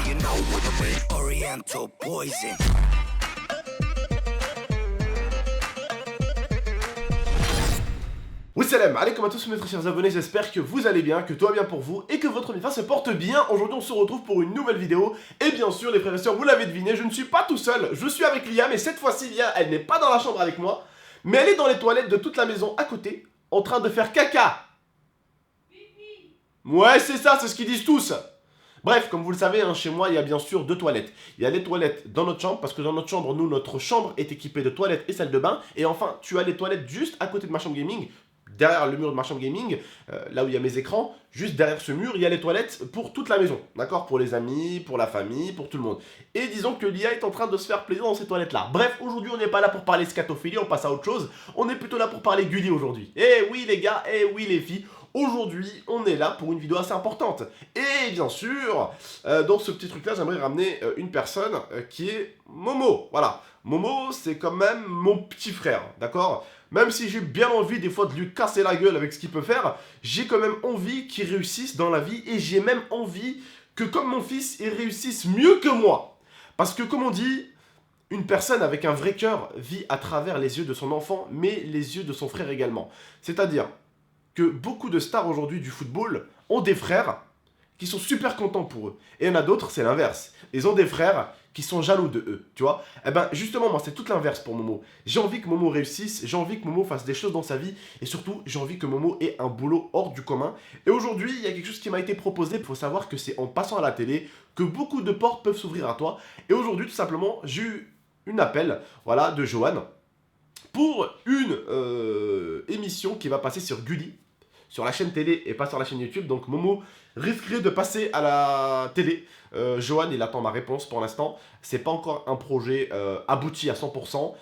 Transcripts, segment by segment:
you know what I mean. Oriental poison. Salam alaikum à tous mes très chers abonnés, j'espère que vous allez bien, que tout va bien pour vous et que votre univers se porte bien. Aujourd'hui on se retrouve pour une nouvelle vidéo et bien sûr les frères et sœurs, vous l'avez deviné, je ne suis pas tout seul, je suis avec Lia, mais cette fois-ci Lia elle n'est pas dans la chambre avec moi, mais elle est dans les toilettes de toute la maison à côté en train de faire caca. Ouais c'est ça, c'est ce qu'ils disent tous. Bref, comme vous le savez, hein, chez moi, il y a bien sûr deux toilettes. Il y a les toilettes dans notre chambre, parce que dans notre chambre, nous, notre chambre est équipée de toilettes et salle de bain. Et enfin, tu as les toilettes juste à côté de ma chambre gaming, derrière le mur de ma chambre gaming, là où il y a mes écrans, juste derrière ce mur, il y a les toilettes pour toute la maison. D'accord? Pour les amis, pour la famille, pour tout le monde. Et disons que l'IA est en train de se faire plaisir dans ces toilettes-là. Bref, aujourd'hui, on n'est pas là pour parler scatophilie, on passe à autre chose. On est plutôt là pour parler Gulli aujourd'hui. Eh oui les gars, eh oui les filles. Aujourd'hui, on est là pour une vidéo assez importante. Et bien sûr, dans ce petit truc-là, j'aimerais ramener une personne qui est Momo. Voilà. Momo, c'est quand même mon petit frère, d'accord? Même si j'ai bien envie des fois de lui casser la gueule avec ce qu'il peut faire, j'ai quand même envie qu'il réussisse dans la vie et j'ai même envie que comme mon fils, il réussisse mieux que moi. Parce que comme on dit, une personne avec un vrai cœur vit à travers les yeux de son enfant, mais les yeux de son frère également. C'est-à-dire que beaucoup de stars aujourd'hui du football ont des frères qui sont super contents pour eux. Et il y en a d'autres, c'est l'inverse. Ils ont des frères qui sont jaloux de eux, tu vois. Eh ben, justement, moi, c'est tout l'inverse pour Momo. J'ai envie que Momo réussisse, j'ai envie que Momo fasse des choses dans sa vie, et surtout, j'ai envie que Momo ait un boulot hors du commun. Et aujourd'hui, il y a quelque chose qui m'a été proposé. Il faut savoir que c'est en passant à la télé que beaucoup de portes peuvent s'ouvrir à toi. Et aujourd'hui, tout simplement, j'ai eu un appel, voilà, de Johan, pour une émission qui va passer sur Gulli, sur la chaîne télé et pas sur la chaîne YouTube. Donc Momo risquerait de passer à la télé. Johan, il attend ma réponse pour l'instant. C'est pas encore un projet abouti à 100%.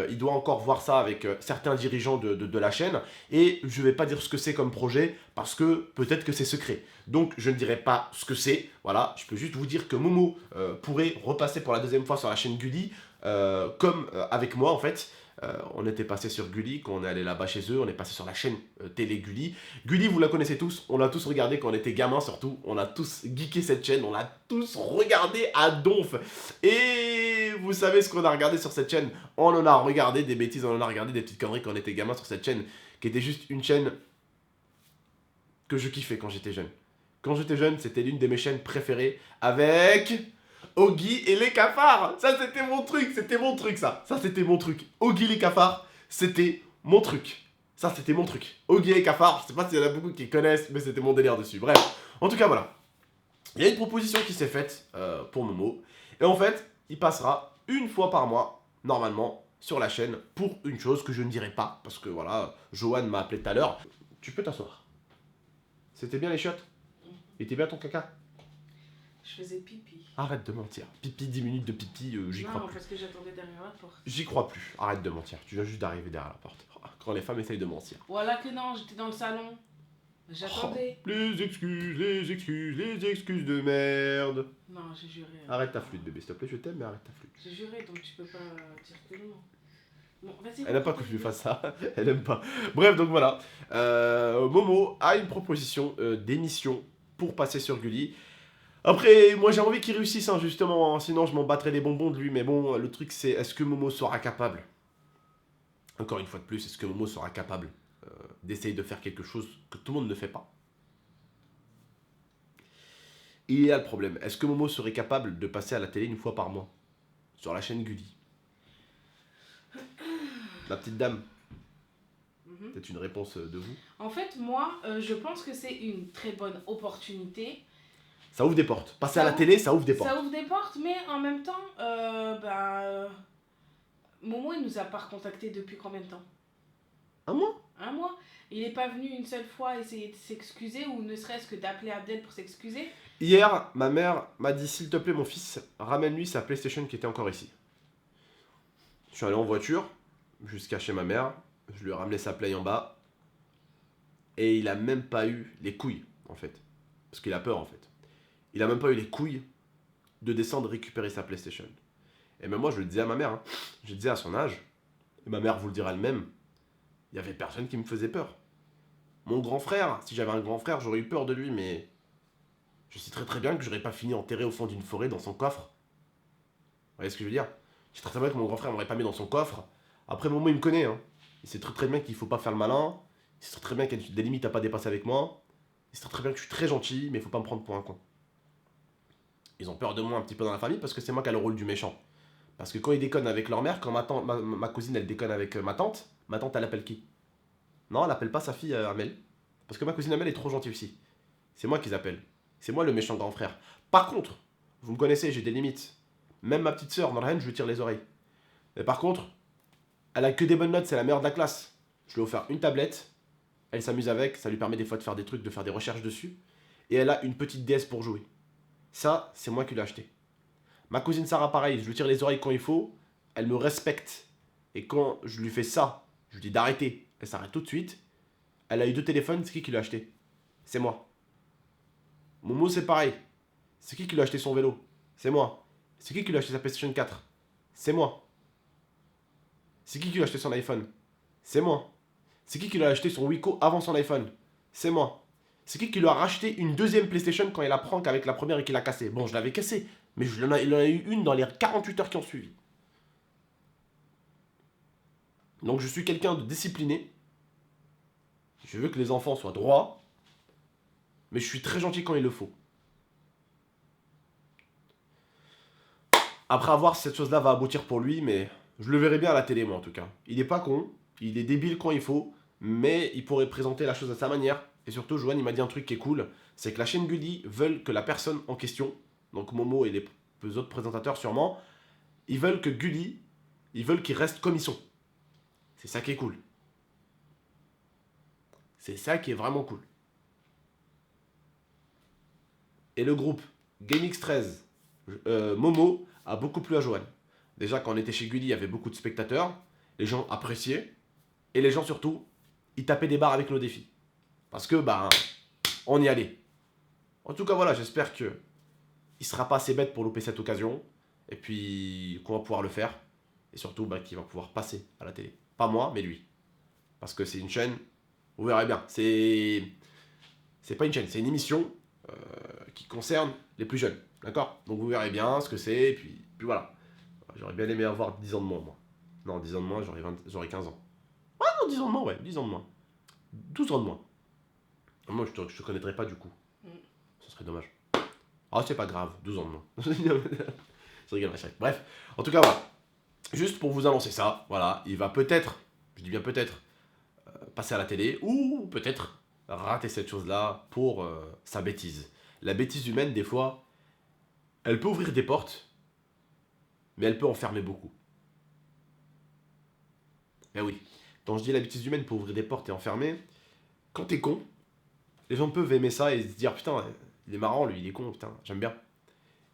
Il doit encore voir ça avec certains dirigeants de la chaîne. Et je vais pas dire ce que c'est comme projet parce que peut-être que c'est secret. Donc je ne dirai pas ce que c'est. Voilà, je peux juste vous dire que Momo pourrait repasser pour la deuxième fois sur la chaîne Gulli. Comme avec moi en fait. On était passé sur Gulli, quand on est allé là-bas chez eux, on est passé sur la chaîne télé Gulli. Gulli, vous la connaissez tous, on l'a tous regardé quand on était gamin surtout, on a tous geeké cette chaîne, on l'a tous regardé à donf. Et vous savez ce qu'on a regardé sur cette chaîne? On en a regardé des bêtises, on en a regardé des petites conneries quand on était gamin sur cette chaîne, qui était juste une chaîne que je kiffais quand j'étais jeune. Quand j'étais jeune, c'était l'une de mes chaînes préférées avec Oggy et les cafards. Ça c'était mon truc, ça. Ça c'était mon truc. Oggy les cafards, c'était mon truc. Ça c'était mon truc. Oggy et les cafards, je sais pas s'il y en a beaucoup qui connaissent, mais c'était mon délire dessus. Bref, en tout cas voilà. Il y a une proposition qui s'est faite pour Momo. Et en fait, il passera une fois par mois, normalement, sur la chaîne, pour une chose que je ne dirai pas. Parce que voilà, Johan m'a appelé tout à l'heure. Tu peux t'asseoir. C'était bien les chiottes? Il était bien ton caca? Je faisais pipi. Arrête de mentir. Pipi, 10 minutes de pipi, j'y crois Non, plus. parce que j'attendais derrière la porte. J'y crois plus. Arrête de mentir. Tu viens juste d'arriver derrière la porte. Quand les femmes essayent de mentir. Voilà que non, j'étais dans le salon. J'attendais. Oh, les excuses de merde. Non, j'ai juré. Arrête ta flûte, bébé, s'il te plaît, je t'aime, mais arrête ta flûte. J'ai juré, donc tu peux pas dire que non. Bon, vas-y. Elle n'aime pas que je lui fasse ça. Elle aime pas. Bref, donc voilà. Momo a une proposition d'émission pour passer sur Gulli. Après, moi j'ai envie qu'il réussisse, hein, justement, hein, sinon je m'en battrais les bonbons de lui, mais bon, le truc c'est, est-ce que Momo sera capable, encore une fois de plus, est-ce que Momo sera capable d'essayer de faire quelque chose que tout le monde ne fait pas? Et il y a le problème, est-ce que Momo serait capable de passer à la télé une fois par mois, sur la chaîne Gulli? La petite dame, peut-être une réponse de vous? En fait, moi, je pense que c'est une très bonne opportunité. Ça ouvre des portes. Passer à la télé, ça ouvre des portes. Ça ouvre des portes, mais en même temps, Momo, il nous a pas recontacté depuis combien de temps? Un mois? Un mois. Il est pas venu une seule fois essayer de s'excuser, ou ne serait-ce que d'appeler Abdel pour s'excuser. Hier, ma mère m'a dit, s'il te plaît mon fils, ramène-lui sa PlayStation qui était encore ici. Je suis allé en voiture, jusqu'à chez ma mère, je lui ai ramené sa Play en bas, et il a même pas eu les couilles, en fait. Parce qu'il a peur, en fait. Il a même pas eu les couilles de descendre récupérer sa PlayStation. Et même moi, je le disais à ma mère, hein, je le disais à son âge, et ma mère vous le dira elle-même, il y avait personne qui me faisait peur. Mon grand frère, si j'avais un grand frère, j'aurais eu peur de lui, mais Je sais très très bien que j'aurais pas fini enterré au fond d'une forêt dans son coffre. Vous voyez ce que je veux dire? Je sais très très bien que mon grand frère m'aurait pas mis dans son coffre. Après, Momo, il me connaît, hein. Il sait très très bien qu'il faut pas faire le malin. Il sait très très bien qu'il y a des limites à pas dépasser avec moi. Il sait très très bien que je suis très gentil, mais il faut pas me prendre pour un con. Ils ont peur de moi un petit peu dans la famille parce que c'est moi qui ai le rôle du méchant. Parce que quand ils déconnent avec leur mère, quand ma cousine elle déconne avec ma tante elle appelle qui? Non, elle appelle pas sa fille Amel. Parce que ma cousine Amel est trop gentille aussi. C'est moi qu'ils appellent. C'est moi le méchant grand frère. Par contre, vous me connaissez, j'ai des limites. Même ma petite sœur, Norhen, je lui tire les oreilles. Mais par contre, elle a que des bonnes notes, c'est la meilleure de la classe. Je lui ai offert une tablette, elle s'amuse avec, ça lui permet des fois de faire des trucs, de faire des recherches dessus. Et elle a une petite DS pour jouer. Ça, c'est moi qui l'ai acheté. Ma cousine Sarah, pareil, je lui tire les oreilles quand il faut, elle me respecte. Et quand je lui fais ça, je lui dis d'arrêter, elle s'arrête tout de suite. Elle a eu 2 téléphones, c'est qui l'a acheté? C'est moi. Momo, c'est pareil. C'est qui lui a acheté son vélo? C'est moi. C'est qui lui a acheté sa PlayStation 4? C'est moi. C'est qui lui a acheté son iPhone? C'est moi. C'est qui lui a acheté son Wiko avant son iPhone? C'est moi. C'est qui lui a racheté une deuxième PlayStation quand il a prank avec la première et qu'il a cassé? Bon, je l'avais cassé, mais il en a eu une dans les 48 heures qui ont suivi. Donc je suis quelqu'un de discipliné. Je veux que les enfants soient droits, mais je suis très gentil quand il le faut. Après avoir, cette chose-là va aboutir pour lui, mais je le verrai bien à la télé, moi en tout cas. Il est pas con, il est débile quand il faut, mais il pourrait présenter la chose à sa manière. Et surtout, Joanne, il m'a dit un truc qui est cool, c'est que la chaîne Gulli veulent que la personne en question, donc Momo et les autres présentateurs sûrement, ils veulent que Gulli, ils veulent qu'il reste comme ils sont. C'est ça qui est cool. C'est ça qui est vraiment cool. Et le groupe GameX13, Momo, a beaucoup plu à Joanne. Déjà, quand on était chez Gulli, il y avait beaucoup de spectateurs. Les gens appréciaient. Et les gens, surtout, ils tapaient des barres avec nos défis. Parce que, bah, on y allait. En tout cas, voilà, j'espère que il sera pas assez bête pour louper cette occasion. Et puis, qu'on va pouvoir le faire. Et surtout, bah, qu'il va pouvoir passer à la télé. Pas moi, mais lui. Parce que c'est une chaîne, vous verrez bien. C'est pas une chaîne, c'est une émission qui concerne les plus jeunes. D'accord? Donc vous verrez bien ce que c'est, et puis voilà. J'aurais bien aimé avoir 10 ans de moins, moi. Non, 10 ans de moins, j'aurais 15 ans. Ah non, 10 ans de moins, ouais, 10 ans de moins. 12 ans de moins. Moi, je te connaîtrais pas du coup. Ce serait dommage. Ah, c'est pas grave, 12 ans de moins. Je rigole, bref, en tout cas, voilà. Juste pour vous annoncer ça, voilà, il va peut-être, je dis bien peut-être, passer à la télé, ou peut-être rater cette chose-là pour sa bêtise. La bêtise humaine, des fois, elle peut ouvrir des portes, mais elle peut en fermer beaucoup. Eh oui, quand je dis la bêtise humaine peut ouvrir des portes et enfermer, quand t'es con, les gens peuvent aimer ça et se dire putain, il est marrant lui, il est con, putain, j'aime bien.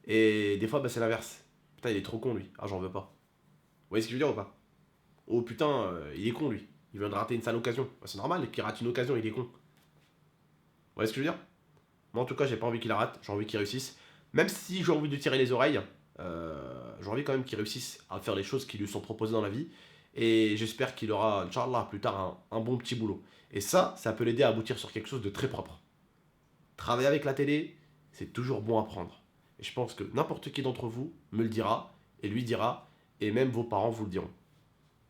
Et des fois, bah, c'est l'inverse. Putain, il est trop con lui, ah j'en veux pas. Vous voyez ce que je veux dire ou pas? Oh putain, il est con lui, il vient de rater une sale occasion. Bah, c'est normal qu'il rate une occasion, il est con. Vous voyez ce que je veux dire? Moi en tout cas, j'ai pas envie qu'il la rate, j'ai envie qu'il réussisse. Même si j'ai envie de tirer les oreilles, j'ai envie quand même qu'il réussisse à faire les choses qui lui sont proposées dans la vie. Et j'espère qu'il aura, Inch'Allah, plus tard un bon petit boulot. Et ça peut l'aider à aboutir sur quelque chose de très propre. Travailler avec la télé, c'est toujours bon à prendre. Et je pense que n'importe qui d'entre vous me le dira, et lui dira, et même vos parents vous le diront.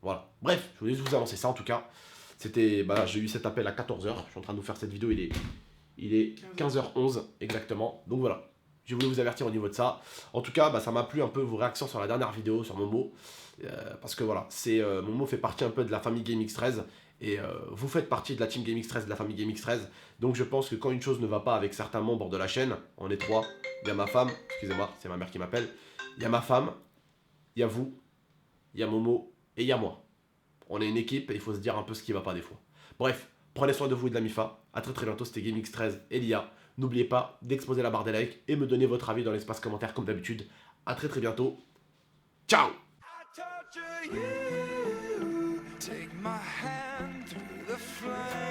Voilà. Bref, je voulais vous annoncer ça en tout cas. C'était, bah, j'ai eu cet appel à 14h. Je suis en train de vous faire cette vidéo, il est 15h11 exactement. Donc voilà. Je voulais vous avertir au niveau de ça. En tout cas, bah, ça m'a plu un peu vos réactions sur la dernière vidéo sur Momo. Parce que voilà, Momo fait partie un peu de la famille GameX13. Et vous faites partie de la team GameX13, de la famille GameX13. Donc je pense que quand une chose ne va pas avec certains membres de la chaîne, on est 3. Il y a ma femme, excusez-moi, c'est ma mère qui m'appelle. Il y a ma femme, il y a vous, il y a Momo et il y a moi. On est une équipe et il faut se dire un peu ce qui va pas des fois. Bref, prenez soin de vous et de la MIFA. A très très bientôt, c'était GameX13 et l'IA. N'oubliez pas d'exposer la barre des likes et me donner votre avis dans l'espace commentaire comme d'habitude. A très très bientôt. Ciao! Take my hand through the flame.